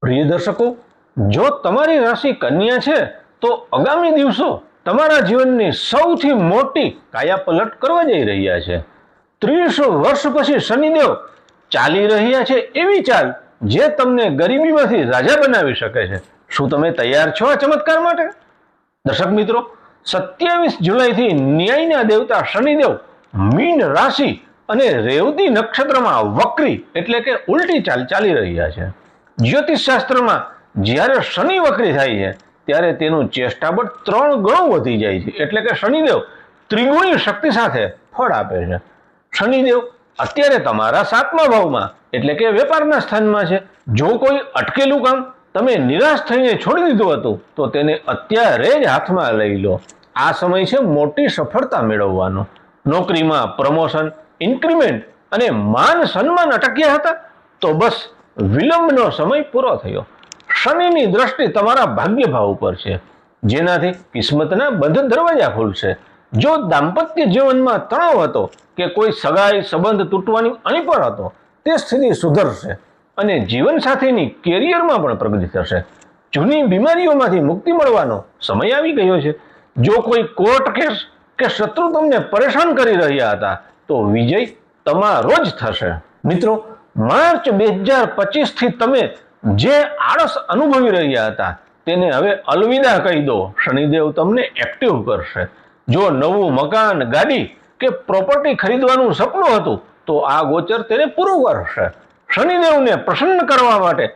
પ્રિય દર્શકો, જો તમારી રાશિ કન્યા છે તો આગામી દિવસો તમારા જીવનની સૌથી મોટી કાયાપલટ કરવા જઈ રહ્યા છે। 30 વર્ષ પછી શનિદેવ ચાલી રહ્યા છે એવી ચાલ જે તમને ગરીબીમાંથી રાજા બનાવી શકે છે। શું તમે તૈયાર છો આ ચમત્કાર માટે? દર્શક મિત્રો, 27 જુલાઈથી ન્યાયના દેવતા શનિદેવ મીન રાશિ અને રેવતી નક્ષત્રમાં વક્રી એટલે કે ઉલટી ચાલ ચાલી રહ્યા છે। જ્યોતિષ શાસ્ત્રમાં જ્યારે શનિ વક્રી થાય છે ત્યારે તેનું ચેષ્ટાબળ 3 ગણું વધી જાય છે, એટલે કે શનિદેવ ત્રિગુણી શક્તિ સાથે ફળ આપે છે। શનિદેવ અત્યારે તમારા 7મા ભાવમાં એટલે કે વેપારના સ્થાનમાં છે। જો કોઈ અટકેલું કામ તમે નિરાશ થઈને છોડી દીધું હતું તો તેને અત્યારે જ હાથમાં લઈ લો। આ સમય છે મોટી સફળતા મેળવવાનો। નોકરીમાં પ્રમોશન, ઇન્ક્રીમેન્ટ અને માન સન્માન અટક્યા હતા તો બસ વિલંબનો સમય પૂરો થયો। શનિની દ્રષ્ટિ તમારા ભાગ્ય ભાવ ઉપર છે, જેનાથી કિસ્મતના બધા દરવાજા ખુલશે। જો દાંપત્ય જીવનમાં તણાવ હતો કે કોઈ સગાઈ સંબંધ તૂટવાની અણી પર હતો, તે સ્થિતિ સુધરશે અને જીવનસાથીની કેરિયરમાં પણ પ્રગતિ થશે। જૂની બીમારીઓમાંથી મુક્તિ મળવાનો સમય આવી ગયો છે। જો કોઈ કોર્ટ કેસ કે શત્રુ તમને પરેશાન કરી રહ્યા હતા તો વિજય તમારો જ થશે। મિત્રો, માર્ચ 2025 થી તમે જે આળસ અનુભવી રહ્યા હતા તેને હવે અલવિદા કહી દો। શનિદેવ તમને એક્ટિવ કરશે। જો નવું મકાન, ગાડી કે પ્રોપર્ટી ખરીદવાનું સપનું હતું તો આ ગોચર તેને પૂરું કરશે। શનિદેવને પ્રસન્ન કરવા માટે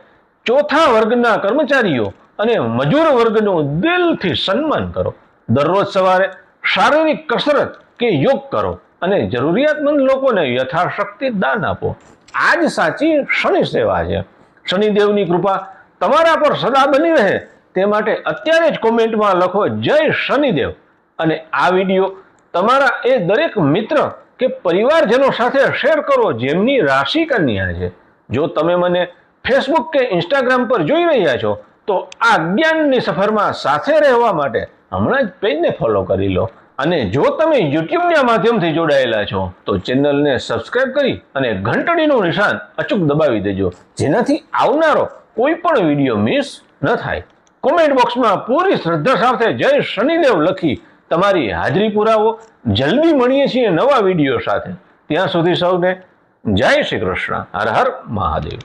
ચોથા વર્ગના કર્મચારીઓ અને મજૂર વર્ગનું દિલથી સન્માન કરો। દરરોજ સવારે શારીરિક કસરત કે યોગ કરો અને જરૂરિયાતમંદ લોકોને યથાશક્તિ દાન આપો। આ જ સાચી શનિ સેવા છે। શનિદેવની કૃપા તમારા પર સદા બની રહે તે માટે અત્યારે જ કોમેન્ટમાં લખો જય શનિદેવ અને આ વિડીયો તમારા એ દરેક મિત્ર કે પરિવારજનો સાથે શેર કરો જેમની રાશિ કન્યા છે। જો તમે મને ફેસબુક કે ઇન્સ્ટાગ્રામ પર જોઈ રહ્યા છો તો આ જ્ઞાનની સફરમાં સાથે રહેવા માટે હમણાં જ પેજને ફોલો કરી લો અને જો તમે યુટ્યુબના માધ્યમથી જોડાયેલા છો તો ચેનલને સબસ્ક્રાઇબ કરી અને ઘંટડીનું નિશાન અચૂક દબાવી દેજો, જેનાથી આવનારો કોઈ પણ વિડીયો મિસ ન થાય। કોમેન્ટ બોક્સમાં પૂરી શ્રદ્ધા સાથે જય શનિદેવ લખી તમારી હાજરી પુરાવો। જલ્દી મળીએ છીએ નવા વિડીયો સાથે। ત્યાં સુધી સૌને જય શ્રી કૃષ્ણ। હર હર મહાદેવ।